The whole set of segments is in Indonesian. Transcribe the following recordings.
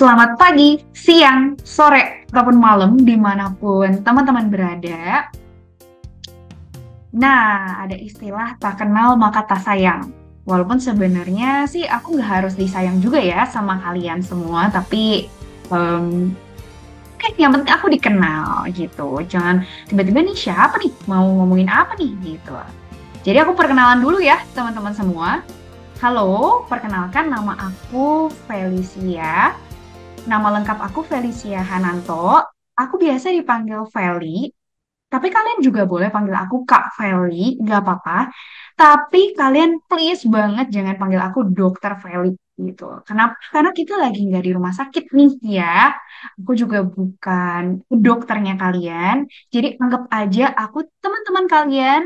Selamat pagi, siang, sore, ataupun malam dimanapun teman-teman berada. Nah, ada istilah tak kenal maka tak sayang. Walaupun sebenarnya sih aku nggak harus disayang juga ya sama kalian semua, tapi em, yang penting aku dikenal gitu. Jangan tiba-tiba nih siapa nih mau ngomongin apa nih gitu. Jadi aku perkenalan dulu ya teman-teman semua. Halo, perkenalkan nama aku Felicia. Nama lengkap aku Felicia Hananto. Aku biasa dipanggil Feli, tapi kalian juga boleh panggil aku Kak Feli, gak apa-apa. Tapi kalian please banget jangan panggil aku Dokter Feli gitu. Kenapa? Karena kita lagi nggak di rumah sakit nih ya. Aku juga bukan dokternya kalian. Jadi anggap aja aku teman-teman kalian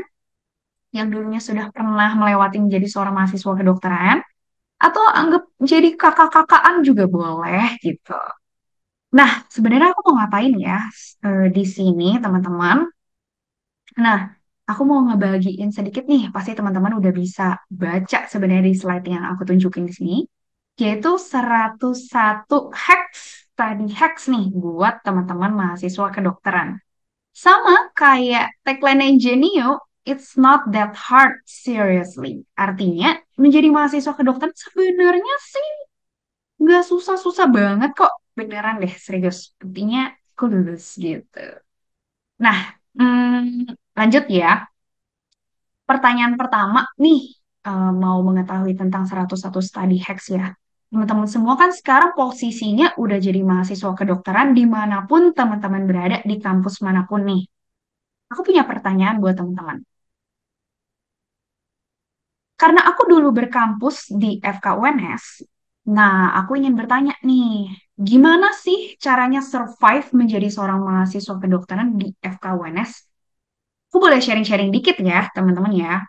yang dulunya sudah pernah melewati menjadi seorang mahasiswa kedokteran. Atau anggap jadi kakak-kakaan juga boleh gitu. Nah, sebenarnya aku mau ngapain ya di sini, teman-teman? Nah, aku mau ngebagiin sedikit nih, pasti teman-teman udah bisa baca sebenarnya di slide yang aku tunjukin di sini, yaitu 101 hacks, tadi hacks nih buat teman-teman mahasiswa kedokteran. Sama kayak tagline Genio, it's not that hard, seriously. Artinya, menjadi mahasiswa kedokteran sebenarnya sih nggak susah-susah banget kok. Beneran deh, serius. Buktinya aku lulus gitu. Nah, lanjut ya. Pertanyaan pertama nih, mau mengetahui tentang 101 study hacks ya. Teman-teman semua kan sekarang posisinya udah jadi mahasiswa kedokteran dimanapun teman-teman berada di kampus manapun nih. Aku punya pertanyaan buat teman-teman. Karena aku dulu berkampus di FKUNS, nah aku ingin bertanya nih, gimana sih caranya survive menjadi seorang mahasiswa kedokteran di FKUNS? Aku boleh sharing-sharing dikit ya, teman-teman ya.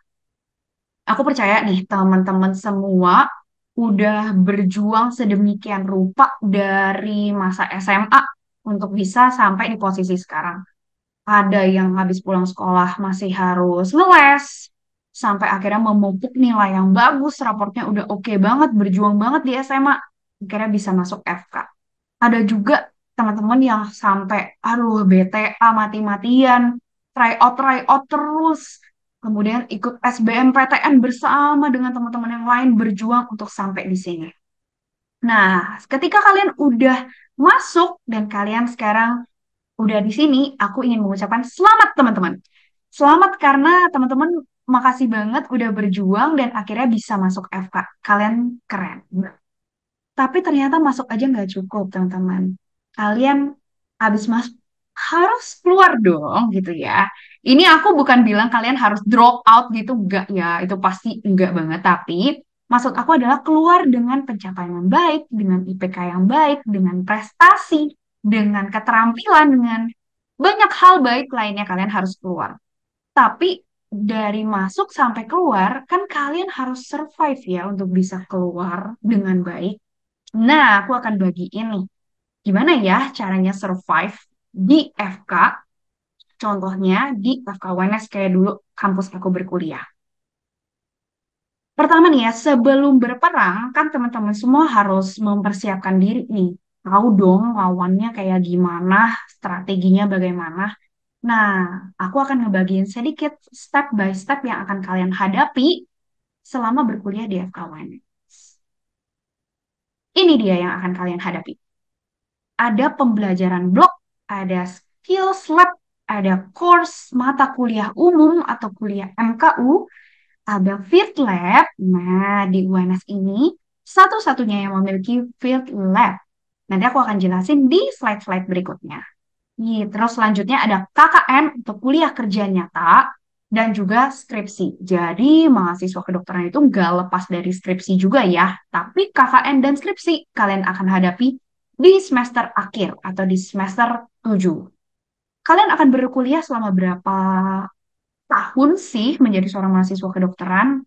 Aku percaya nih, teman-teman semua udah berjuang sedemikian rupa dari masa SMA untuk bisa sampai di posisi sekarang. Ada yang habis pulang sekolah masih harus ngeles, sampai akhirnya memupuk nilai yang bagus, raportnya udah oke banget, berjuang banget di SMA, akhirnya bisa masuk FK. Ada juga teman-teman yang sampai, aduh BTA mati-matian, try out terus, kemudian ikut SBMPTN bersama dengan teman-teman yang lain berjuang untuk sampai di sini. Nah, ketika kalian udah masuk dan kalian sekarang udah di sini, aku ingin mengucapkan selamat teman-teman. Selamat karena teman-teman makasih banget udah berjuang dan akhirnya bisa masuk FK. Kalian keren. Tapi ternyata masuk aja nggak cukup, teman-teman. Kalian habis masuk harus keluar dong gitu ya. Ini aku bukan bilang kalian harus drop out gitu, enggak ya. Itu pasti enggak banget. Tapi maksud aku adalah keluar dengan pencapaian yang baik, dengan IPK yang baik, dengan prestasi, dengan keterampilan, dengan banyak hal baik lainnya kalian harus keluar. Tapi dari masuk sampai keluar, kan kalian harus survive ya untuk bisa keluar dengan baik. Nah, aku akan bagiin nih, gimana ya caranya survive di FK, contohnya di FK UNS kayak dulu kampus aku berkuliah. Pertama nih ya, sebelum berperang, kan teman-teman semua harus mempersiapkan diri nih. Tahu dong lawannya kayak gimana, strateginya bagaimana. Nah, aku akan ngebagiin sedikit step by step yang akan kalian hadapi selama berkuliah di FK UNS. Ini dia yang akan kalian hadapi. Ada pembelajaran blok, ada skills lab, ada course mata kuliah umum atau kuliah MKU, ada field lab. Nah, di UNS ini satu-satunya yang memiliki field lab. Nanti aku akan jelasin di slide-slide berikutnya. Terus selanjutnya ada KKN untuk kuliah kerja nyata dan juga skripsi. Jadi mahasiswa kedokteran itu nggak lepas dari skripsi juga ya. Tapi KKN dan skripsi kalian akan hadapi di semester akhir atau di semester 7. Kalian akan berkuliah selama berapa tahun sih menjadi seorang mahasiswa kedokteran?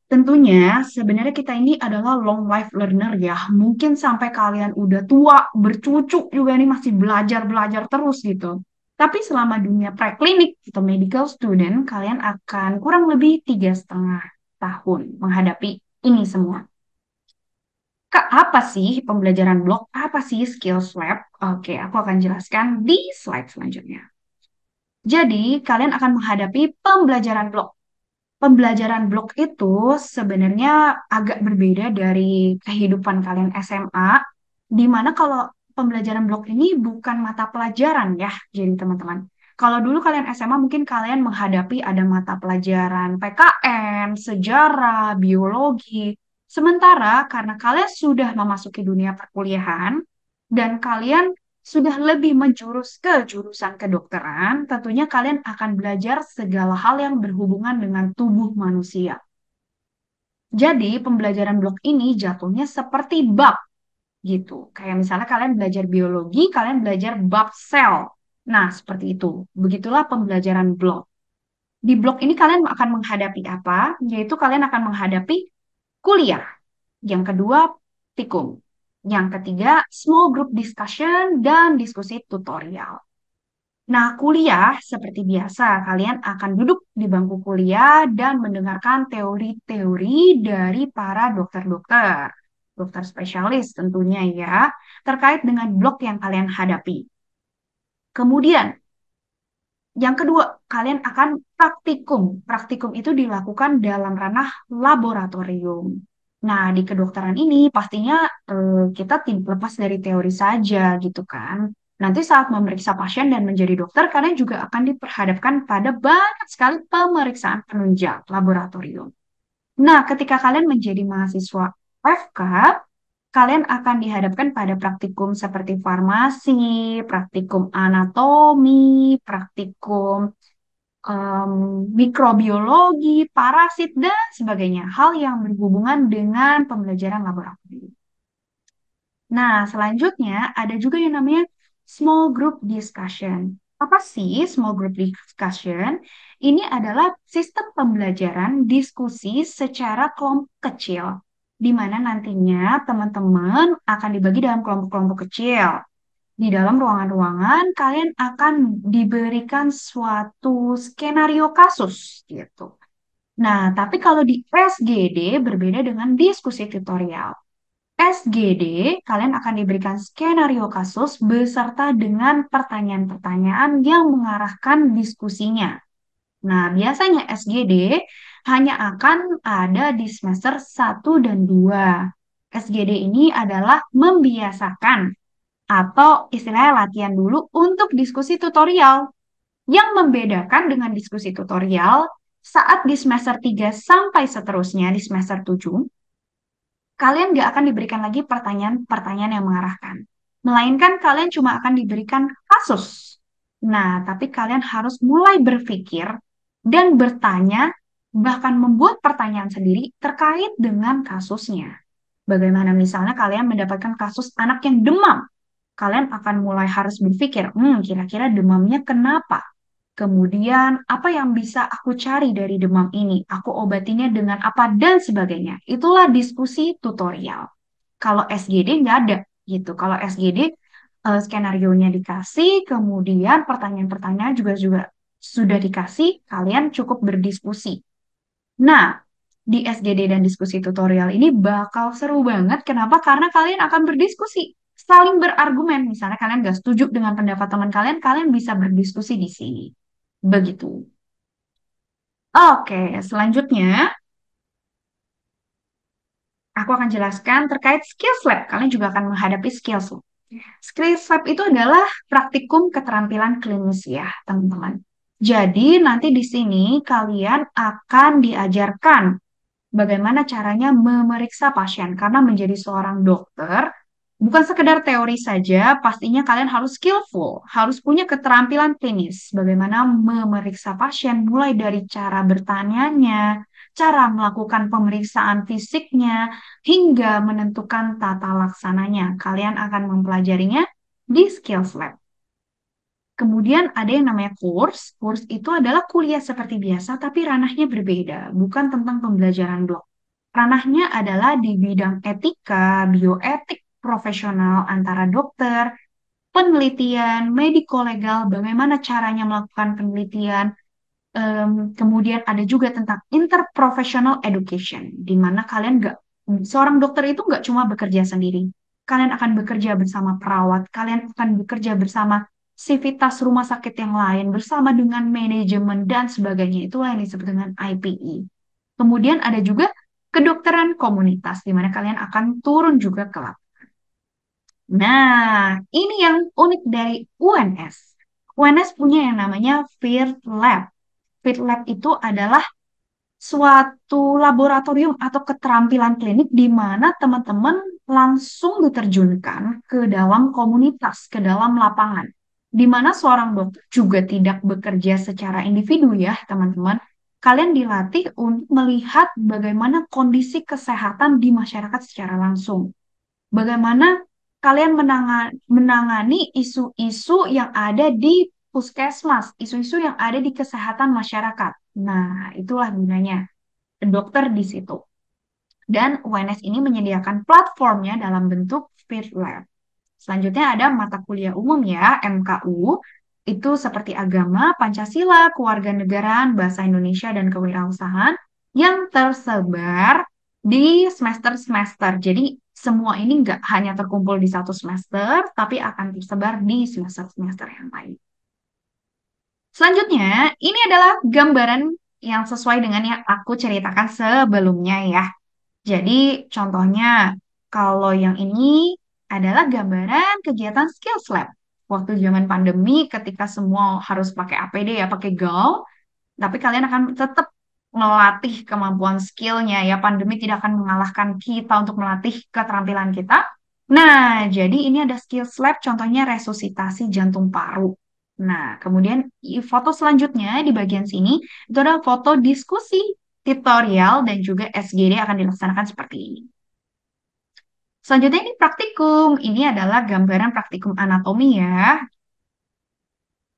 Tentunya sebenarnya kita ini adalah long life learner ya. Mungkin sampai kalian udah tua, bercucu juga nih masih belajar-belajar terus gitu. Tapi selama dunia preklinik atau medical student, kalian akan kurang lebih 3,5 tahun menghadapi ini semua. Kak, apa sih pembelajaran blok? Apa sih skills lab? Oke, aku akan jelaskan di slide selanjutnya. Jadi, kalian akan menghadapi pembelajaran blok. Pembelajaran blok itu sebenarnya agak berbeda dari kehidupan kalian SMA, di mana kalau pembelajaran blok ini bukan mata pelajaran ya, jadi teman-teman. Kalau dulu kalian SMA mungkin kalian menghadapi ada mata pelajaran PKN, sejarah, biologi. Sementara karena kalian sudah memasuki dunia perkuliahan dan kalian sudah lebih menjurus ke jurusan kedokteran, tentunya kalian akan belajar segala hal yang berhubungan dengan tubuh manusia. Jadi, pembelajaran blok ini jatuhnya seperti bab gitu. Kayak misalnya kalian belajar biologi, kalian belajar bab sel. Nah, seperti itu. Begitulah pembelajaran blok. Di blok ini kalian akan menghadapi apa? Yaitu kalian akan menghadapi kuliah. Yang kedua, tikum. Yang ketiga, small group discussion dan diskusi tutorial. Nah, kuliah seperti biasa, kalian akan duduk di bangku kuliah dan mendengarkan teori-teori dari para dokter-dokter, dokter spesialis tentunya ya, terkait dengan blok yang kalian hadapi. Kemudian, yang kedua, kalian akan praktikum. Praktikum itu dilakukan dalam ranah laboratorium. Nah, di kedokteran ini pastinya kita tidak lepas dari teori saja gitu kan. Nanti saat memeriksa pasien dan menjadi dokter, kalian juga akan diperhadapkan pada banyak sekali pemeriksaan penunjang laboratorium. Nah, ketika kalian menjadi mahasiswa FK, kalian akan dihadapkan pada praktikum seperti farmasi, praktikum anatomi, praktikum em, mikrobiologi, parasit, dan sebagainya. Hal yang berhubungan dengan pembelajaran laboratorium. Nah, selanjutnya ada juga yang namanya small group discussion. Apa sih small group discussion? Ini adalah sistem pembelajaran diskusi secara kelompok kecil, di mana nantinya teman-teman akan dibagi dalam kelompok-kelompok kecil. Di dalam ruangan-ruangan, kalian akan diberikan suatu skenario kasus gitu. Nah, tapi kalau di SGD berbeda dengan diskusi tutorial. SGD, kalian akan diberikan skenario kasus beserta dengan pertanyaan-pertanyaan yang mengarahkan diskusinya. Nah, biasanya SGD hanya akan ada di semester 1 dan 2. SGD ini adalah membiasakan atau istilahnya latihan dulu untuk diskusi tutorial. Yang membedakan dengan diskusi tutorial saat di semester 3 sampai seterusnya di semester 7 kalian nggak akan diberikan lagi pertanyaan-pertanyaan yang mengarahkan. Melainkan kalian cuma akan diberikan kasus. Nah, tapi kalian harus mulai berpikir dan bertanya, bahkan membuat pertanyaan sendiri terkait dengan kasusnya. Bagaimana misalnya kalian mendapatkan kasus anak yang demam, kalian akan mulai harus berpikir, kira-kira demamnya kenapa? Kemudian, apa yang bisa aku cari dari demam ini? Aku obatinya dengan apa dan sebagainya. Itulah diskusi tutorial. Kalau SGD nggak ada gitu. Kalau SGD skenario-nya dikasih, kemudian pertanyaan-pertanyaan juga juga sudah dikasih, kalian cukup berdiskusi. Nah, di SGD dan diskusi tutorial ini bakal seru banget. Kenapa? Karena kalian akan berdiskusi, saling berargumen. Misalnya kalian nggak setuju dengan pendapat teman kalian, kalian bisa berdiskusi di sini. Begitu. Oke, selanjutnya aku akan jelaskan terkait skills lab. Kalian juga akan menghadapi skills lab. Skills lab itu adalah praktikum keterampilan klinis ya, teman-teman. Jadi nanti di sini kalian akan diajarkan bagaimana caranya memeriksa pasien. Karena menjadi seorang dokter, bukan sekedar teori saja, pastinya kalian harus skillful, harus punya keterampilan klinis. Bagaimana memeriksa pasien, mulai dari cara bertanyanya, cara melakukan pemeriksaan fisiknya, hingga menentukan tata laksananya. Kalian akan mempelajarinya di Skills Lab. Kemudian ada yang namanya kurs. Kurs itu adalah kuliah seperti biasa, tapi ranahnya berbeda, bukan tentang pembelajaran blok. Ranahnya adalah di bidang etika, bioetik profesional antara dokter, penelitian, mediko-legal, bagaimana caranya melakukan penelitian. Kemudian ada juga tentang interprofessional education, di mana kalian Seorang dokter itu nggak cuma bekerja sendiri. Kalian akan bekerja bersama perawat, kalian akan bekerja bersama sivitas rumah sakit yang lain, bersama dengan manajemen dan sebagainya. Itulah yang disebut dengan IPE. Kemudian ada juga kedokteran komunitas, di mana kalian akan turun juga ke lapangan. Nah, ini yang unik dari UNS. UNS punya yang namanya Field Lab. Field Lab itu adalah suatu laboratorium atau keterampilan klinik di mana teman-teman langsung diterjunkan ke dalam komunitas, ke dalam lapangan. Di mana seorang dokter juga tidak bekerja secara individu ya, teman-teman. Kalian dilatih untuk melihat bagaimana kondisi kesehatan di masyarakat secara langsung. Bagaimana kalian menangani isu-isu yang ada di puskesmas, isu-isu yang ada di kesehatan masyarakat. Nah, itulah gunanya dokter di situ. Dan UNS ini menyediakan platformnya dalam bentuk Fit Lab. Selanjutnya ada mata kuliah umum ya, MKU. Itu seperti agama, Pancasila, kewarganegaraan, bahasa Indonesia, dan kewirausahaan yang tersebar di semester-semester. Jadi semua ini nggak hanya terkumpul di satu semester, tapi akan tersebar di semester-semester yang lain. Selanjutnya, ini adalah gambaran yang sesuai dengan yang aku ceritakan sebelumnya ya. Jadi contohnya, kalau yang ini adalah gambaran kegiatan skills lab. Waktu zaman pandemi ketika semua harus pakai APD ya, pakai gaun, tapi kalian akan tetap melatih kemampuan skillnya ya. Pandemi tidak akan mengalahkan kita untuk melatih keterampilan kita. Nah, jadi ini ada skills lab, contohnya resusitasi jantung paru. Nah, kemudian foto selanjutnya di bagian sini, itu adalah foto diskusi, tutorial, dan juga SGD akan dilaksanakan seperti ini. Selanjutnya ini praktikum. Ini adalah gambaran praktikum anatomi ya.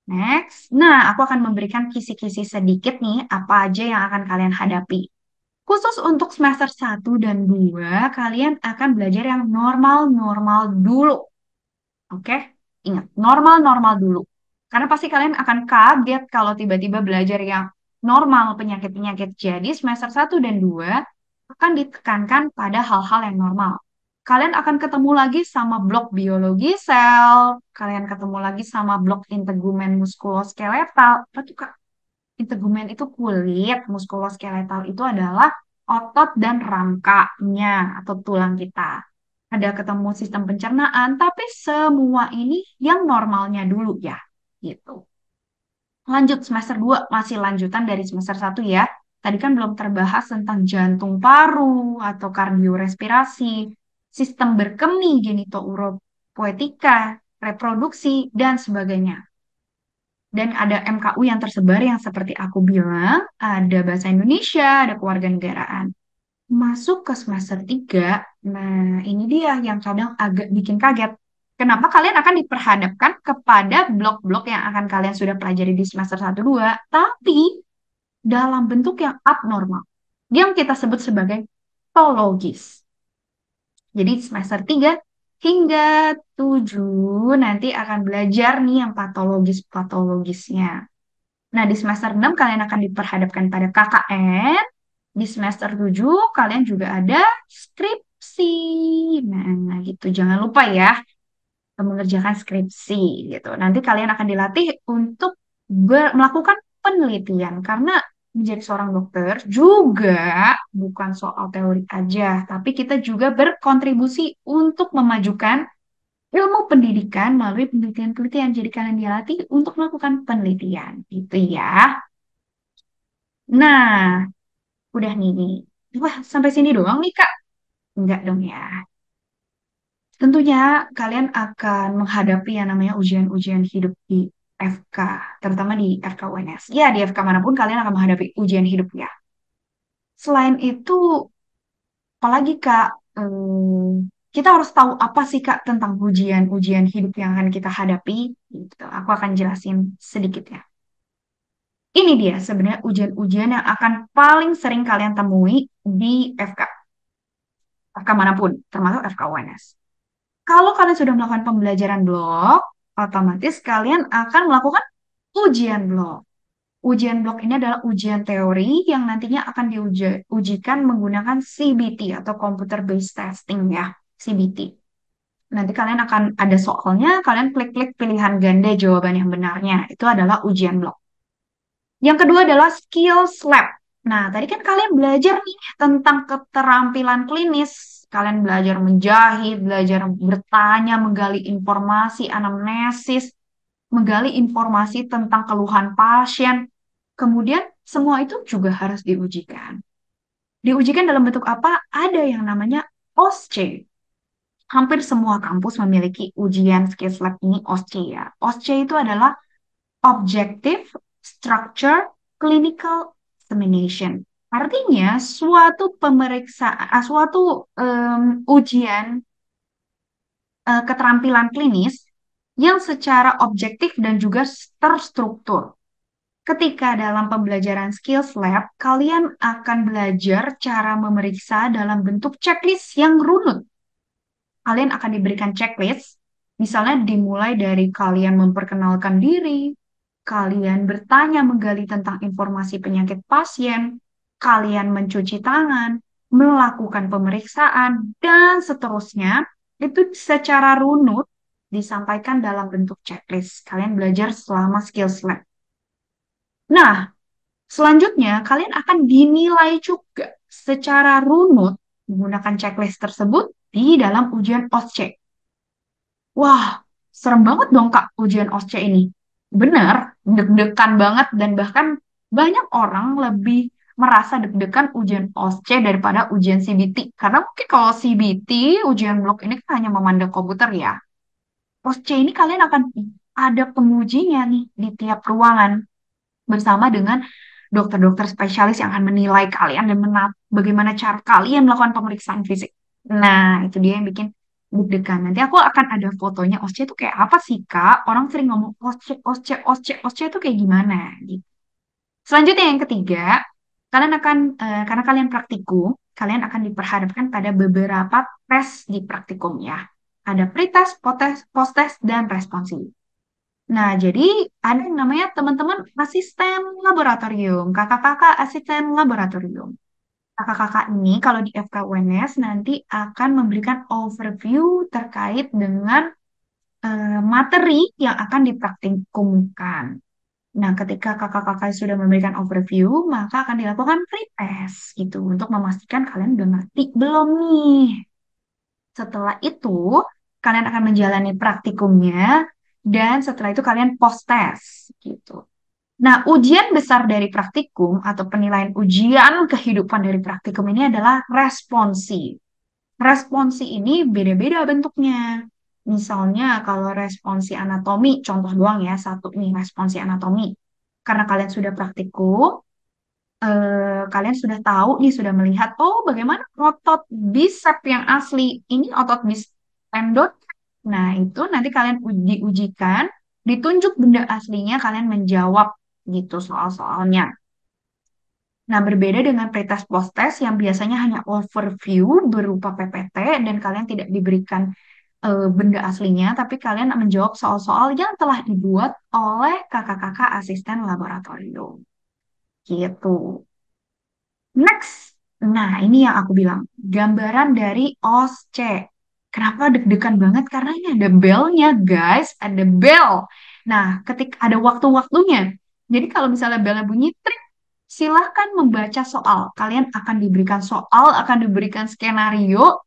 Next. Nah, aku akan memberikan kisi-kisi sedikit nih apa aja yang akan kalian hadapi. Khusus untuk semester 1 dan 2, kalian akan belajar yang normal-normal dulu. Oke? Ingat, normal-normal dulu. Karena pasti kalian akan kaget kalau tiba-tiba belajar yang normal, penyakit-penyakit. Jadi semester 1 dan 2 akan ditekankan pada hal-hal yang normal. Kalian akan ketemu lagi sama blok biologi sel, kalian ketemu lagi sama blok integumen muskuloskeletal. Apa tuh, Kak? Integumen itu kulit, muskuloskeletal itu adalah otot dan rangkanya atau tulang kita. Ada ketemu sistem pencernaan, tapi semua ini yang normalnya dulu ya, gitu. Lanjut semester 2 masih lanjutan dari semester 1 ya. Tadi kan belum terbahas tentang jantung paru atau kardiorespirasi, sistem berkemih, genitouropoetika, reproduksi, dan sebagainya. Dan ada MKU yang tersebar yang seperti aku bilang, ada bahasa Indonesia, ada kewarganegaraan. Masuk ke semester 3, nah ini dia yang kadang agak bikin kaget. Kenapa kalian akan diperhadapkan kepada blok-blok yang akan kalian sudah pelajari di semester 1 2, tapi dalam bentuk yang abnormal, yang kita sebut sebagai patologis. Jadi semester 3 hingga 7 nanti akan belajar nih yang patologis-patologisnya. Nah, di semester 6 kalian akan diperhadapkan pada KKN. Di semester 7 kalian juga ada skripsi. Nah, gitu. Jangan lupa ya mengerjakan skripsi gitu. Nanti kalian akan dilatih untuk melakukan penelitian karena menjadi seorang dokter juga bukan soal teori aja, tapi kita juga berkontribusi untuk memajukan ilmu pendidikan melalui penelitian-penelitian. Jadi kalian dilatih untuk melakukan penelitian, gitu ya. Nah, udah nih. Wah, sampai sini doang nih, Kak. Enggak dong ya. Tentunya kalian akan menghadapi yang namanya ujian-ujian hidup di FK, terutama di FK UNS. Ya, di FK manapun kalian akan menghadapi ujian hidup ya. Selain itu, apalagi Kak, kita harus tahu apa sih Kak tentang ujian-ujian hidup yang akan kita hadapi. Gitu. Aku akan jelasin sedikit ya. Ini dia sebenarnya ujian-ujian yang akan paling sering kalian temui di FK, FK manapun, termasuk FK UNS. Kalau kalian sudah melakukan pembelajaran blok, otomatis kalian akan melakukan ujian blok. Ujian blok ini adalah ujian teori yang nantinya akan diujikan menggunakan CBT atau Computer Based Testing ya, CBT. Nanti kalian akan ada soalnya, kalian klik-klik pilihan ganda jawaban yang benarnya. Itu adalah ujian blok. Yang kedua adalah skills lab. Nah, tadi kan kalian belajar nih tentang keterampilan klinis. Kalian belajar menjahit, belajar bertanya, menggali informasi, anamnesis, menggali informasi tentang keluhan pasien. Kemudian semua itu juga harus diujikan. Diujikan dalam bentuk apa? Ada yang namanya OSCE. Hampir semua kampus memiliki ujian skills lab ini OSCE ya. OSCE itu adalah Objective Structure Clinical Examination. Artinya suatu pemeriksaan, suatu ujian keterampilan klinis yang secara objektif dan juga terstruktur. Ketika dalam pembelajaran skills lab, kalian akan belajar cara memeriksa dalam bentuk checklist yang runut. Kalian akan diberikan checklist, misalnya dimulai dari kalian memperkenalkan diri, kalian bertanya menggali tentang informasi penyakit pasien, kalian mencuci tangan, melakukan pemeriksaan, dan seterusnya. Itu secara runut disampaikan dalam bentuk checklist. Kalian belajar selama skills lab. Nah, selanjutnya kalian akan dinilai juga secara runut menggunakan checklist tersebut di dalam ujian OSCE. Wah, serem banget dong Kak ujian OSCE ini. Bener, deg-degan banget dan bahkan banyak orang lebih merasa deg-degan ujian OSCE daripada ujian CBT. Karena mungkin kalau CBT, ujian blok ini kan hanya memandang komputer ya. OSCE ini kalian akan ada pengujinya nih di tiap ruangan bersama dengan dokter-dokter spesialis yang akan menilai kalian dan bagaimana cara kalian melakukan pemeriksaan fisik. Nah, itu dia yang bikin deg-degan. Nanti aku akan ada fotonya OSCE itu kayak apa sih, Kak? Orang sering ngomong OSCE, OSCE, OSCE, OSCE itu kayak gimana? Gitu. Selanjutnya yang ketiga, kalian akan, karena kalian praktikum, kalian akan diperhadapkan pada beberapa tes di praktikum ya. Ada pretest, post-test, dan responsi. Nah, jadi ada yang namanya teman-teman asisten laboratorium, kakak-kakak asisten laboratorium. Kakak-kakak ini kalau di FKUNS nanti akan memberikan overview terkait dengan materi yang akan dipraktikumkan. Nah, ketika kakak-kakak sudah memberikan overview, maka akan dilakukan pretest gitu untuk memastikan kalian udah ngerti belum nih. Setelah itu, kalian akan menjalani praktikumnya dan setelah itu kalian post test gitu. Nah, ujian besar dari praktikum atau penilaian ujian kehidupan dari praktikum ini adalah responsi. Responsi ini beda-beda bentuknya. Misalnya kalau responsi anatomi, contoh doang ya, satu nih responsi anatomi. Karena kalian sudah praktikum, kalian sudah tahu nih, sudah melihat, oh bagaimana otot bicep yang asli. Ini otot bicep tendon. Nah, itu nanti kalian diujikan, ditunjuk benda aslinya, kalian menjawab gitu soal-soalnya. Nah, berbeda dengan pretest post-test yang biasanya hanya overview berupa PPT dan kalian tidak diberikan benda aslinya, tapi kalian menjawab soal-soal yang telah dibuat oleh kakak-kakak asisten laboratorium. Gitu. Next. Nah, ini yang aku bilang. Gambaran dari OSCE. Kenapa deg-degan banget? Karena ini ada bell-nya, guys. Ada bell. Nah, ketika ada waktu-waktunya. Jadi kalau misalnya bell bunyi, trik, silahkan membaca soal. Kalian akan diberikan soal, akan diberikan skenario.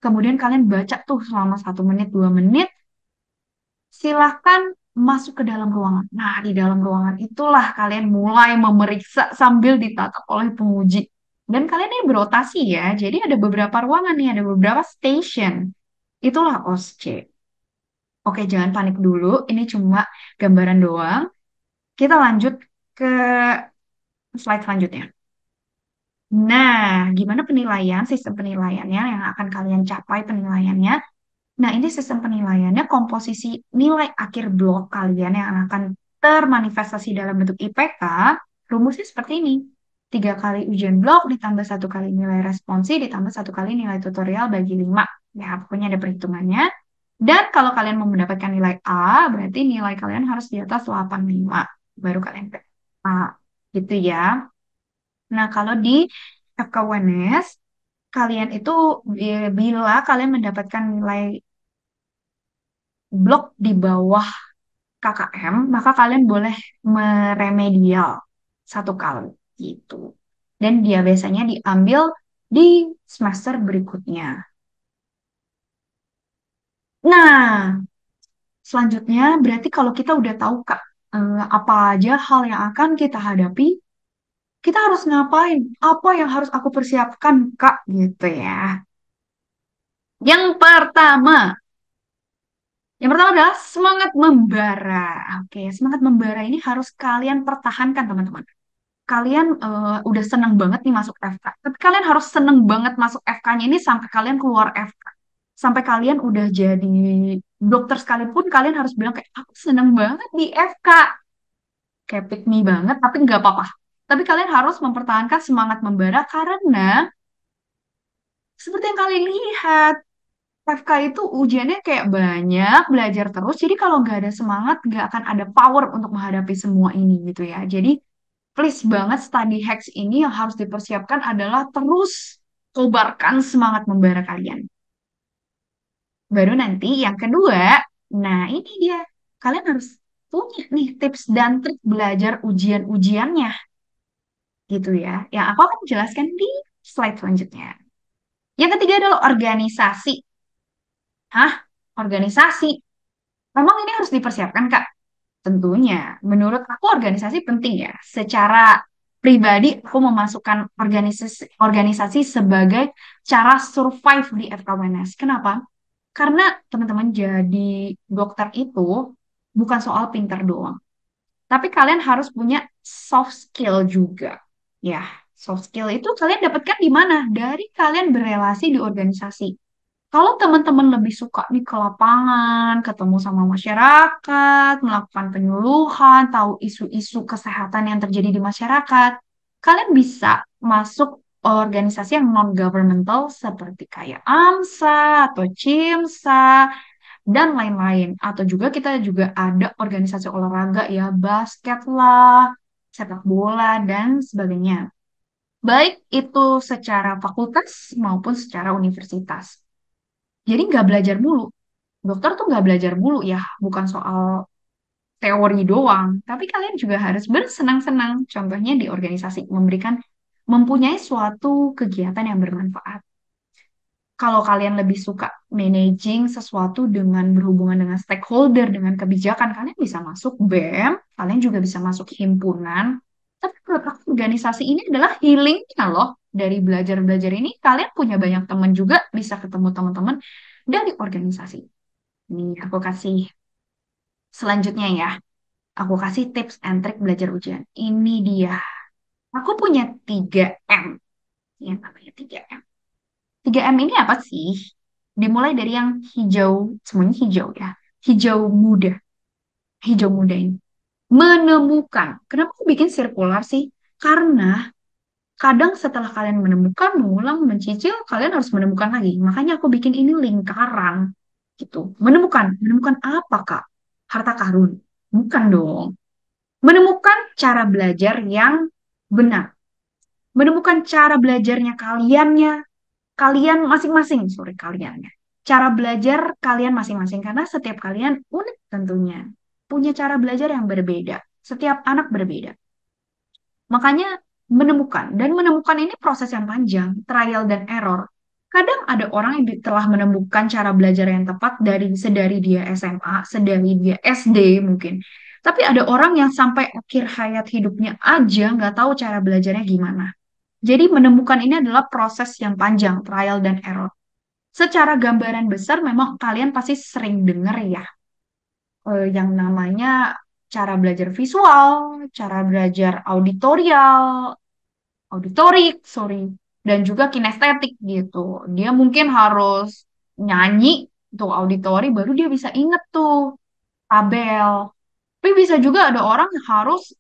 Kemudian kalian baca tuh selama 1 menit, 2 menit. Silahkan masuk ke dalam ruangan. Nah, di dalam ruangan itulah kalian mulai memeriksa sambil ditatap oleh penguji. Dan kalian ini berotasi ya, jadi ada beberapa ruangan nih, ada beberapa station. Itulah OSCE. Oke, jangan panik dulu, ini cuma gambaran doang. Kita lanjut ke slide selanjutnya. Nah, gimana penilaian, sistem penilaiannya yang akan kalian capai penilaiannya? Nah, ini sistem penilaiannya komposisi nilai akhir blok kalian yang akan termanifestasi dalam bentuk IPK. Rumusnya seperti ini. 3 kali ujian blok ditambah 1 kali nilai responsi ditambah 1 kali nilai tutorial bagi 5. Ya, pokoknya ada perhitungannya. Dan kalau kalian mau mendapatkan nilai A, berarti nilai kalian harus di atas 85. Baru kalian dapat A. gitu ya. Nah, kalau di FKUNS, kalian itu bila kalian mendapatkan nilai blok di bawah KKM, maka kalian boleh meremedial satu kali gitu. Dan dia biasanya diambil di semester berikutnya. Nah, selanjutnya berarti kalau kita udah tahu Kak, apa aja hal yang akan kita hadapi, kita harus ngapain? Apa yang harus aku persiapkan Kak gitu ya. Yang pertama adalah semangat membara. Oke, semangat membara ini harus kalian pertahankan teman-teman. Kalian udah seneng banget nih masuk FK. Tapi kalian harus seneng banget masuk FK-nya ini sampai kalian keluar FK. Sampai kalian udah jadi dokter sekalipun, kalian harus bilang kayak, aku seneng banget di FK. Kayak pick me banget, tapi nggak apa-apa. Tapi kalian harus mempertahankan semangat membara karena seperti yang kalian lihat, FK itu ujiannya kayak banyak, belajar terus. Jadi kalau nggak ada semangat, nggak akan ada power untuk menghadapi semua ini gitu ya. Jadi please banget study hacks ini yang harus dipersiapkan adalah terus kobarkan semangat membara kalian. Baru nanti yang kedua, nah ini dia. Kalian harus punya nih tips dan trik belajar ujian-ujiannya gitu ya. Yang aku akan jelaskan di slide selanjutnya. Yang ketiga adalah organisasi. Hah? Organisasi. Memang ini harus dipersiapkan, Kak. Tentunya, menurut aku organisasi penting ya. Secara pribadi, aku memasukkan organisasi sebagai cara survive di FKWNS. Kenapa? Karena teman-teman jadi dokter itu bukan soal pintar doang. Tapi kalian harus punya soft skill juga. Ya, soft skill itu kalian dapatkan di mana? Dari kalian berelasi di organisasi. Kalau teman-teman lebih suka nih ke lapangan, ketemu sama masyarakat, melakukan penyuluhan, tahu isu-isu kesehatan yang terjadi di masyarakat, kalian bisa masuk organisasi yang non-governmental seperti kayak AMSA atau CIMSA dan lain-lain. Atau juga kita juga ada organisasi olahraga ya, basket lah, sepak bola, dan sebagainya. Baik itu secara fakultas maupun secara universitas. Jadi nggak belajar mulu. Dokter tuh nggak belajar mulu ya, bukan soal teori doang. Tapi kalian juga harus bersenang-senang. Contohnya di organisasi, mempunyai suatu kegiatan yang bermanfaat. Kalau kalian lebih suka managing sesuatu dengan berhubungan dengan stakeholder, dengan kebijakan, kalian bisa masuk BEM, kalian juga bisa masuk himpunan. Tapi menurut aku organisasi ini adalah healingnya loh. Dari belajar-belajar ini, kalian punya banyak teman juga, bisa ketemu teman-teman dari organisasi. Nih, aku kasih selanjutnya ya. Aku kasih tips and trick belajar ujian. Ini dia. Aku punya 3M. Yang namanya 3M. 3M ini apa sih? Dimulai dari yang hijau, semuanya hijau ya. Hijau muda. Hijau muda ini. Menemukan. Kenapa aku bikin sirkular sih? Karena kadang setelah kalian menemukan, mengulang, mencicil, kalian harus menemukan lagi. Makanya aku bikin ini lingkaran. Gitu. Menemukan. Menemukan apa, Kak? Harta karun. Bukan dong. Menemukan cara belajar yang benar. Menemukan cara belajarnya kalian masing-masing, sorry kaliannya. Cara belajar kalian masing-masing karena setiap kalian unik tentunya. Punya cara belajar yang berbeda. Setiap anak berbeda. Makanya menemukan ini proses yang panjang, trial dan error. Kadang ada orang yang telah menemukan cara belajar yang tepat sedari dia SMA, sedari dia SD mungkin. Tapi ada orang yang sampai akhir hayat hidupnya aja nggak tahu cara belajarnya gimana. Jadi menemukan ini adalah proses yang panjang, trial dan error. Secara gambaran besar memang kalian pasti sering dengar ya, yang namanya cara belajar visual, cara belajar auditorik, sorry, dan juga kinestetik gitu. Dia mungkin harus nyanyi tuh auditori baru dia bisa inget tuh tabel. Tapi bisa juga ada orang yang harus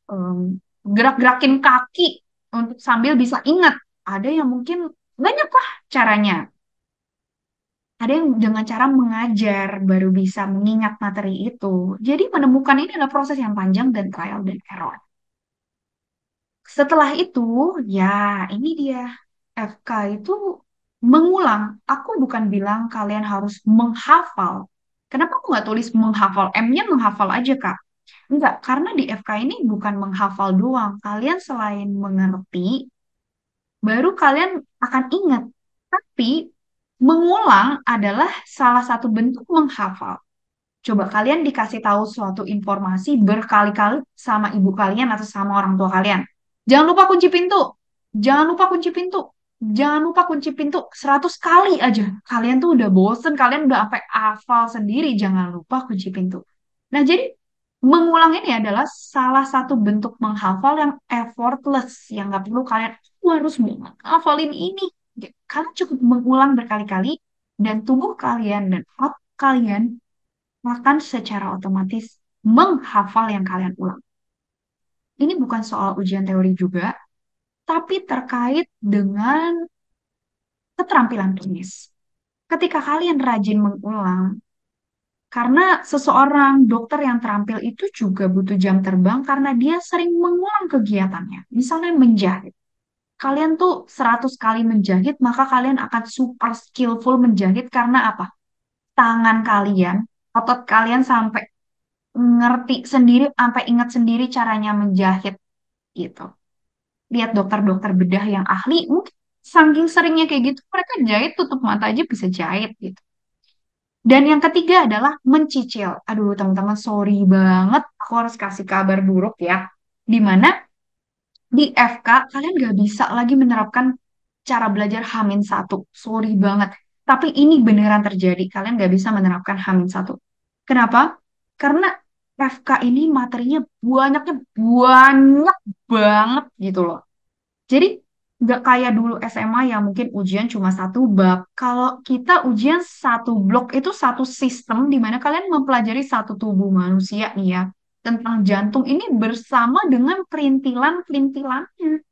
gerak-gerakin kaki untuk sambil bisa ingat. Ada yang mungkin banyak lah caranya. Ada yang dengan cara mengajar baru bisa mengingat materi itu. Jadi menemukan ini adalah proses yang panjang dan trial dan error. Setelah itu, ya ini dia. FK itu mengulang. Aku bukan bilang kalian harus menghafal. Kenapa aku nggak tulis menghafal? M-nya menghafal aja, Kak. Enggak, karena di FK ini bukan menghafal doang. Kalian selain mengerti, baru kalian akan ingat. Tapi mengulang adalah salah satu bentuk menghafal. Coba kalian dikasih tahu suatu informasi berkali-kali sama ibu kalian atau sama orang tua kalian. Jangan lupa kunci pintu. Jangan lupa kunci pintu. Jangan lupa kunci pintu 100 kali aja. Kalian tuh udah bosen, kalian udah sampai hafal sendiri. Jangan lupa kunci pintu. Nah, jadi mengulang ini adalah salah satu bentuk menghafal yang effortless, yang nggak perlu kalian "Wah, harus banget hafalin ini." Kalian cukup mengulang berkali-kali dan tubuh kalian dan otak kalian akan secara otomatis menghafal yang kalian ulang. Ini bukan soal ujian teori juga, tapi terkait dengan keterampilan klinis. Ketika kalian rajin mengulang, karena seseorang dokter yang terampil itu juga butuh jam terbang karena dia sering mengulang kegiatannya. Misalnya menjahit. Kalian tuh 100 kali menjahit, maka kalian akan super skillful menjahit karena apa? Tangan kalian, otot kalian sampai ngerti sendiri, sampai ingat sendiri caranya menjahit gitu. Lihat dokter-dokter bedah yang ahli, mungkin saking seringnya kayak gitu, mereka jahit tutup mata aja bisa jahit gitu. Dan yang ketiga adalah mencicil. Aduh, teman-teman, sorry banget, aku harus kasih kabar buruk ya. Dimana di FK kalian gak bisa lagi menerapkan cara belajar Hamin satu. Sorry banget. Tapi ini beneran terjadi. Kalian gak bisa menerapkan Hamin satu. Kenapa? Karena FK ini materinya banyaknya banyak banget gitu loh. Jadi nggak kayak dulu SMA yang mungkin ujian cuma satu bab. Kalau kita ujian satu blok itu satu sistem di mana kalian mempelajari satu tubuh manusia nih ya. Tentang jantung ini bersama dengan perintilan-perintilannya.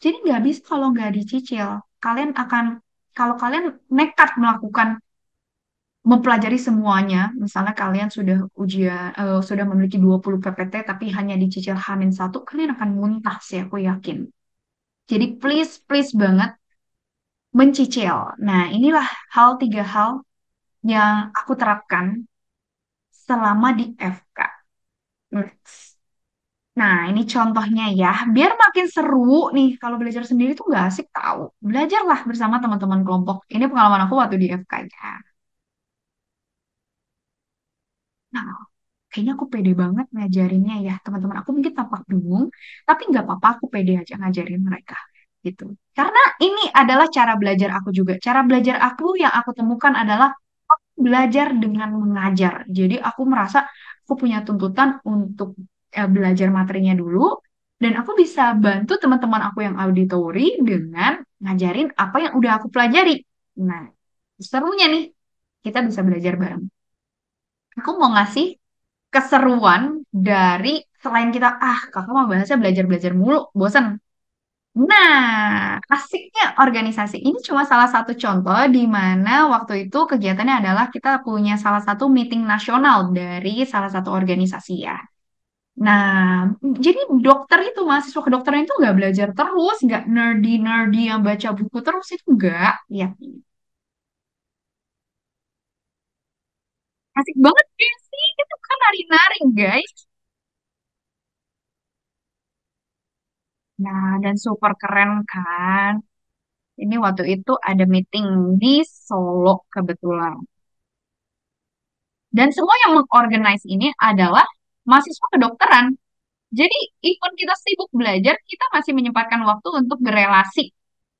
Jadi nggak bisa kalau nggak dicicil. Kalian akan, kalau kalian nekat melakukan mempelajari semuanya, misalnya kalian sudah ujian, sudah memiliki 20 PPT tapi hanya dicicil Hamin satu, kalian akan muntah sih aku yakin. Jadi please, please banget mencicil. Nah, inilah tiga hal yang aku terapkan selama di FK. Nah, ini contohnya ya. Biar makin seru nih, kalau belajar sendiri tuh gak asik tahu. Belajarlah bersama teman-teman kelompok. Ini pengalaman aku waktu di FK ya. Nah, kayaknya aku pede banget ngajarinnya ya. Teman-teman aku mungkin tampak bingung, tapi nggak apa-apa, aku pede aja ngajarin mereka. Gitu. Karena ini adalah cara belajar aku juga. Cara belajar aku yang aku temukan adalah belajar dengan mengajar. Jadi aku merasa aku punya tuntutan untuk belajar materinya dulu dan aku bisa bantu teman-teman aku yang auditori dengan ngajarin apa yang udah aku pelajari. Nah, serunya nih, kita bisa belajar bareng. Aku mau ngasih keseruan dari selain kita, kakak mau bahasnya belajar-belajar mulu, bosan. Nah, asiknya organisasi ini cuma salah satu contoh di mana waktu itu kegiatannya adalah kita punya salah satu meeting nasional dari salah satu organisasi ya. Nah, jadi dokter itu, mahasiswa kedokteran itu nggak belajar terus, nggak nerdy-nerdy yang baca buku terus, itu nggak. Ya, asik banget ya sih, itu kan nari-nari guys. Nah, dan super keren kan. Ini waktu itu ada meeting di Solo kebetulan. Dan semua yang mengorganize ini adalah mahasiswa kedokteran. Jadi, even kita sibuk belajar, kita masih menyempatkan waktu untuk berelasi.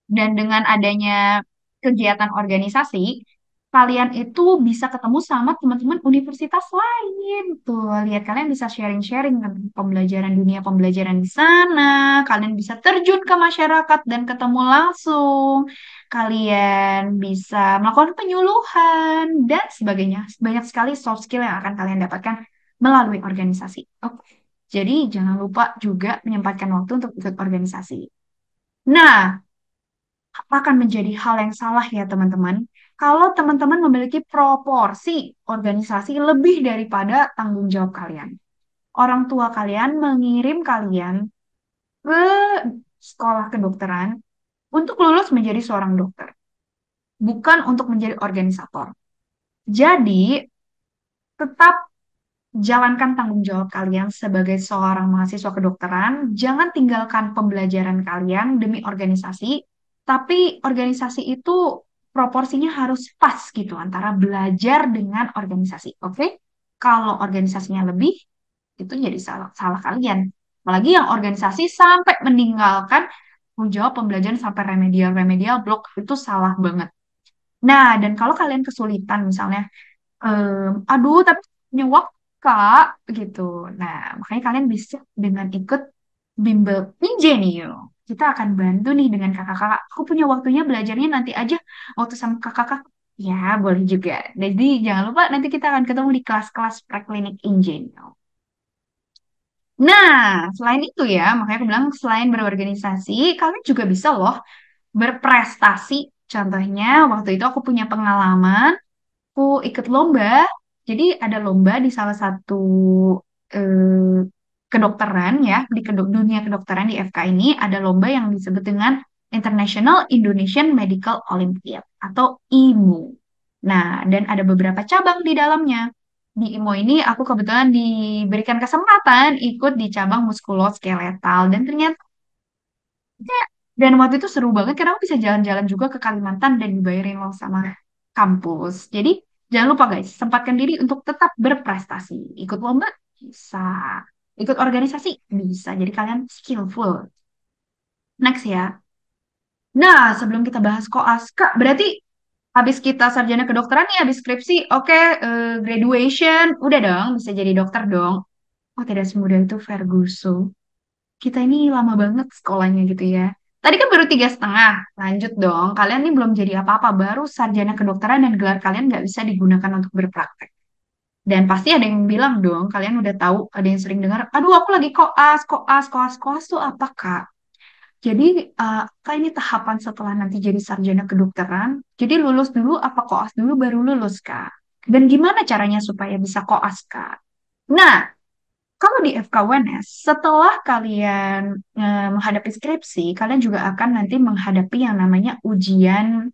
Dan dengan adanya kegiatan organisasi, kalian itu bisa ketemu sama teman-teman universitas lain. Tuh, lihat kalian bisa sharing-sharing tentang pembelajaran dunia pembelajaran di sana. Kalian bisa terjun ke masyarakat dan ketemu langsung. Kalian bisa melakukan penyuluhan dan sebagainya. Banyak sekali soft skill yang akan kalian dapatkan melalui organisasi. Oke. Jadi jangan lupa juga menyempatkan waktu untuk ikut organisasi. Nah, akan menjadi hal yang salah ya teman-teman. Kalau teman-teman memiliki proporsi organisasi lebih daripada tanggung jawab kalian. Orang tua kalian mengirim kalian ke sekolah kedokteran untuk lulus menjadi seorang dokter, bukan untuk menjadi organisator. Jadi, tetap jalankan tanggung jawab kalian sebagai seorang mahasiswa kedokteran. Jangan tinggalkan pembelajaran kalian demi organisasi, tapi organisasi itu proporsinya harus pas gitu antara belajar dengan organisasi. Oke? Kalau organisasinya lebih, itu jadi salah, salah kalian. Apalagi yang organisasi sampai meninggalkan tanggung jawab pembelajaran sampai remedial-remedial blok itu salah banget. Nah, dan kalau kalian kesulitan misalnya aduh, tapi punya waktu, Kak, gitu. Nah, makanya kalian bisa dengan ikut bimbel PJ nih, yo. Kita akan bantu nih dengan kakak-kakak. Aku punya waktunya belajarnya nanti aja waktu sama kakak-kakak. Ya, boleh juga. Jadi, jangan lupa nanti kita akan ketemu di kelas-kelas preklinik Injen. Nah, selain itu ya, makanya aku bilang selain berorganisasi, kalian juga bisa loh berprestasi. Contohnya, waktu itu aku punya pengalaman aku ikut lomba. Jadi ada lomba di salah satu eh, kedokteran ya, di dunia kedokteran di FK ini ada lomba yang disebut dengan International Indonesian Medical Olympiad atau IMU. Nah, dan ada beberapa cabang di dalamnya. Di IMO ini aku kebetulan diberikan kesempatan ikut di cabang muskuloskeletal dan ternyata dan waktu itu seru banget karena aku bisa jalan-jalan juga ke Kalimantan dan dibayarin loh sama kampus. Jadi jangan lupa guys, sempatkan diri untuk tetap berprestasi. Ikut lomba bisa, ikut organisasi bisa. Jadi kalian skillful. Next ya. Nah, sebelum kita bahas koas, Kak, berarti habis kita sarjana kedokteran nih, habis skripsi, oke, graduation, udah dong, bisa jadi dokter dong. Oh, tidak semudah itu, Ferguson. Kita ini lama banget sekolahnya gitu ya. Tadi kan baru 3,5, lanjut dong. Kalian ini belum jadi apa-apa, baru sarjana kedokteran dan gelar kalian nggak bisa digunakan untuk berpraktek. Dan pasti ada yang bilang dong, kalian udah tahu, ada yang sering dengar, aduh aku lagi koas, koas, koas, koas tuh apa Kak? Jadi, Kak ini tahapan setelah nanti jadi sarjana kedokteran, jadi lulus dulu apa koas dulu baru lulus Kak? Dan gimana caranya supaya bisa koas Kak? Nah, kalau di FKUNS, setelah kalian menghadapi skripsi, kalian juga akan nanti menghadapi yang namanya ujian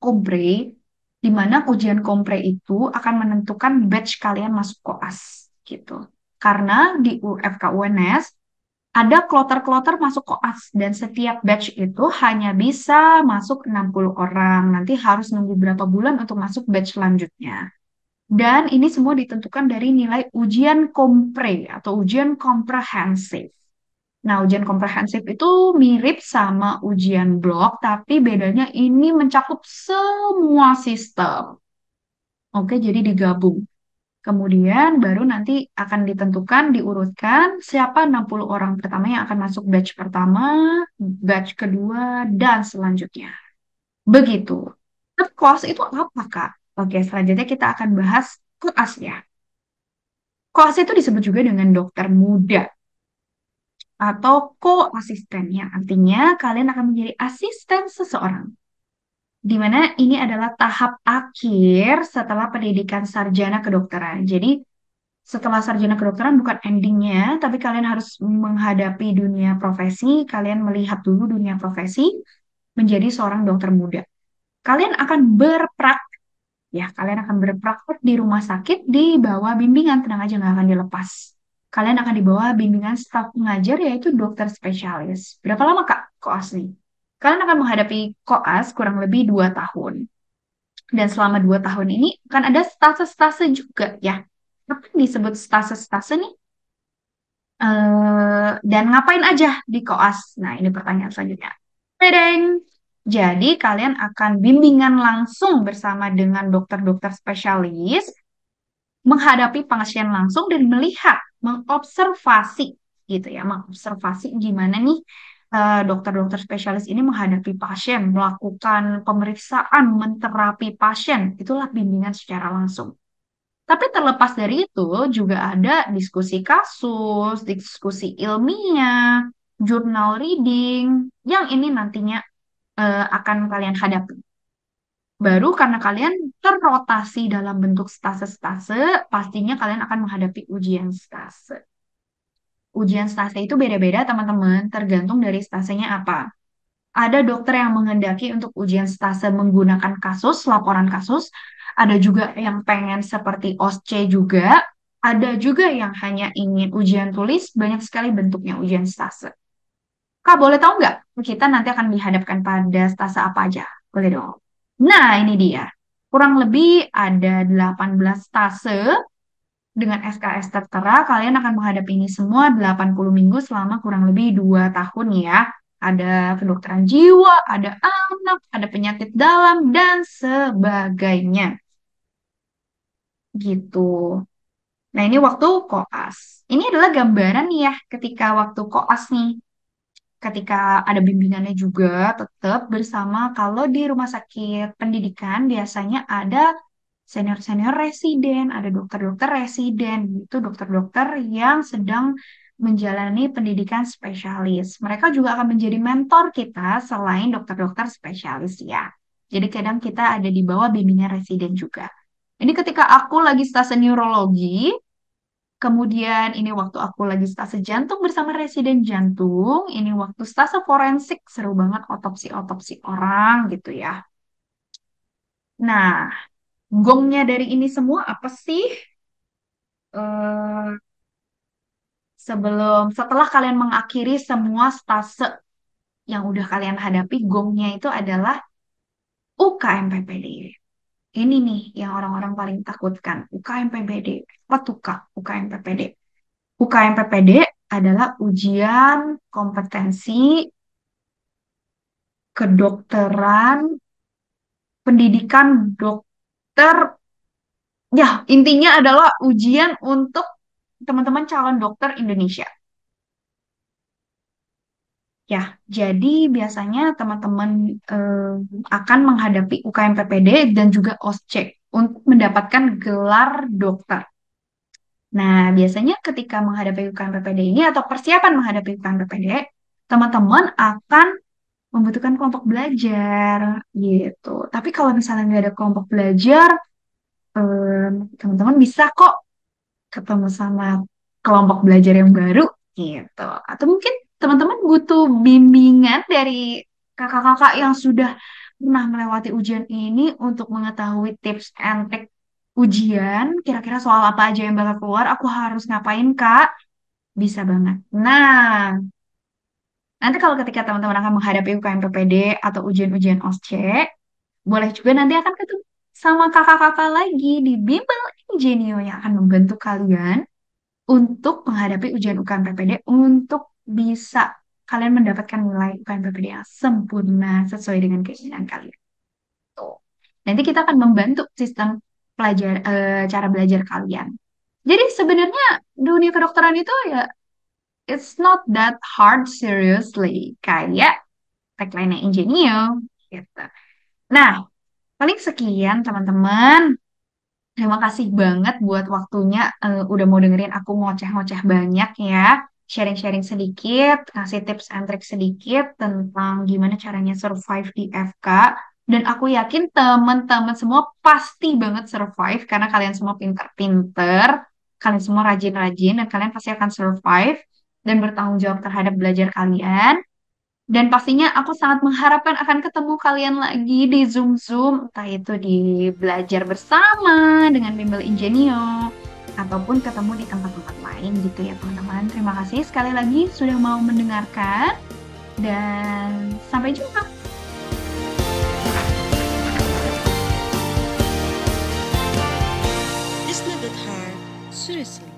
kompre, di mana ujian kompre itu akan menentukan batch kalian masuk koas, gitu. Karena di FKUNS ada kloter-kloter masuk koas dan setiap batch itu hanya bisa masuk 60 orang. Nanti harus nunggu berapa bulan untuk masuk batch selanjutnya. Dan ini semua ditentukan dari nilai ujian kompre atau ujian komprehensif. Nah, ujian komprehensif itu mirip sama ujian blok, tapi bedanya ini mencakup semua sistem. Oke, jadi digabung. Kemudian baru nanti akan ditentukan, diurutkan siapa 60 orang pertama yang akan masuk batch pertama, batch kedua, dan selanjutnya. Begitu. Terus koas itu apa, Kak? Oke, selanjutnya kita akan bahas koas ya. Koas itu disebut juga dengan dokter muda atau ko-asisten yang artinya kalian akan menjadi asisten seseorang. Di mana ini adalah tahap akhir setelah pendidikan sarjana kedokteran. Jadi setelah sarjana kedokteran bukan endingnya, tapi kalian harus menghadapi dunia profesi, kalian melihat dulu dunia profesi menjadi seorang dokter muda. Kalian akan berpraktek, ya, kalian akan berpraktek di rumah sakit di bawah bimbingan, tenang aja nggak akan dilepas. Kalian akan di bawah bimbingan staf pengajar yaitu dokter spesialis. Berapa lama Kak koas nih? Kalian akan menghadapi koas kurang lebih 2 tahun. Dan selama 2 tahun ini akan ada stase-stase juga ya. Apa yang disebut stase-stase nih? Dan ngapain aja di koas? Nah, ini pertanyaan selanjutnya. Tadang! Jadi, kalian akan bimbingan langsung bersama dengan dokter-dokter spesialis, menghadapi pasien langsung dan melihat, mengobservasi gitu ya, mengobservasi gimana nih dokter-dokter spesialis ini menghadapi pasien, melakukan pemeriksaan, menterapi pasien, itulah bimbingan secara langsung. Tapi terlepas dari itu juga ada diskusi kasus, diskusi ilmiah, jurnal reading yang ini nantinya akan kalian hadapi. Baru karena kalian terrotasi dalam bentuk stase-stase, pastinya kalian akan menghadapi ujian stase. Ujian stase itu beda-beda teman-teman, tergantung dari stasenya apa. Ada dokter yang menghendaki untuk ujian stase menggunakan kasus, laporan kasus. Ada juga yang pengen seperti OSCE juga. Ada juga yang hanya ingin ujian tulis, banyak sekali bentuknya ujian stase. Kak, boleh tahu nggak? Kita nanti akan dihadapkan pada stase apa aja? Boleh dong. Nah, ini dia. Kurang lebih ada 18 stase dengan SKS tertera. Kalian akan menghadapi ini semua 80 minggu selama kurang lebih 2 tahun ya. Ada kedokteran jiwa, ada anak, ada penyakit dalam, dan sebagainya. Gitu. Nah, ini waktu koas. Ini adalah gambaran nih ya ketika waktu koas nih. Ketika ada bimbingannya juga tetap bersama kalau di rumah sakit pendidikan biasanya ada senior-senior residen, ada dokter-dokter residen, itu dokter-dokter yang sedang menjalani pendidikan spesialis. Mereka juga akan menjadi mentor kita selain dokter-dokter spesialis ya. Jadi kadang kita ada di bawah bimbingan residen juga. Ini ketika aku lagi stase neurologi, kemudian ini waktu aku lagi stase jantung bersama residen jantung. Ini waktu stase forensik, seru banget otopsi-otopsi orang gitu ya. Nah, gongnya dari ini semua apa sih? Eh, setelah kalian mengakhiri semua stase yang udah kalian hadapi, gongnya itu adalah UKMPPD. Ini nih yang orang-orang paling takutkan. UKMPPD. Apa tuh Kak? UKMPPD. UKMPPD adalah ujian kompetensi kedokteran, pendidikan dokter. Ya, intinya adalah ujian untuk teman-teman calon dokter Indonesia. Ya, jadi biasanya teman-teman eh, akan menghadapi UKMPPD dan juga OSCE untuk mendapatkan gelar dokter. Nah, biasanya ketika menghadapi UKMPPD ini atau persiapan menghadapi UKMPPD, teman-teman akan membutuhkan kelompok belajar gitu. Tapi kalau misalnya nggak ada kelompok belajar, teman-teman bisa kok ketemu sama kelompok belajar yang baru gitu. Atau mungkin teman-teman butuh bimbingan dari kakak-kakak yang sudah pernah melewati ujian ini untuk mengetahui tips and trick ujian, kira-kira soal apa aja yang bakal keluar, aku harus ngapain, Kak? Bisa banget. Nah, nanti kalau ketika teman-teman akan menghadapi UKMPPD atau ujian-ujian OSCE, boleh juga nanti akan ketemu sama kakak-kakak lagi di Bimbel Ingenio yang akan membantu kalian untuk menghadapi ujian UKMPPD untuk bisa kalian mendapatkan nilai UKMPPD yang sempurna sesuai dengan keinginan kalian. Tuh. Nanti kita akan membantu sistem cara belajar kalian. Jadi sebenarnya dunia kedokteran itu ya it's not that hard seriously kayak tagline Ingenio gitu. Nah, paling sekian teman-teman. Terima kasih banget buat waktunya udah mau dengerin aku ngoceh-ngoceh banyak ya. Sharing-sharing sedikit, kasih tips and trick sedikit tentang gimana caranya survive di FK. Dan aku yakin teman-teman semua pasti banget survive karena kalian semua pinter-pinter, kalian semua rajin-rajin, dan kalian pasti akan survive dan bertanggung jawab terhadap belajar kalian. Dan pastinya aku sangat mengharapkan akan ketemu kalian lagi di Zoom-Zoom, entah itu di belajar bersama dengan Bimbel Ingenio, ataupun ketemu di tempat-tempat lain gitu ya teman-teman. Terima kasih sekali lagi sudah mau mendengarkan, dan sampai jumpa. It's not that hard, seriously.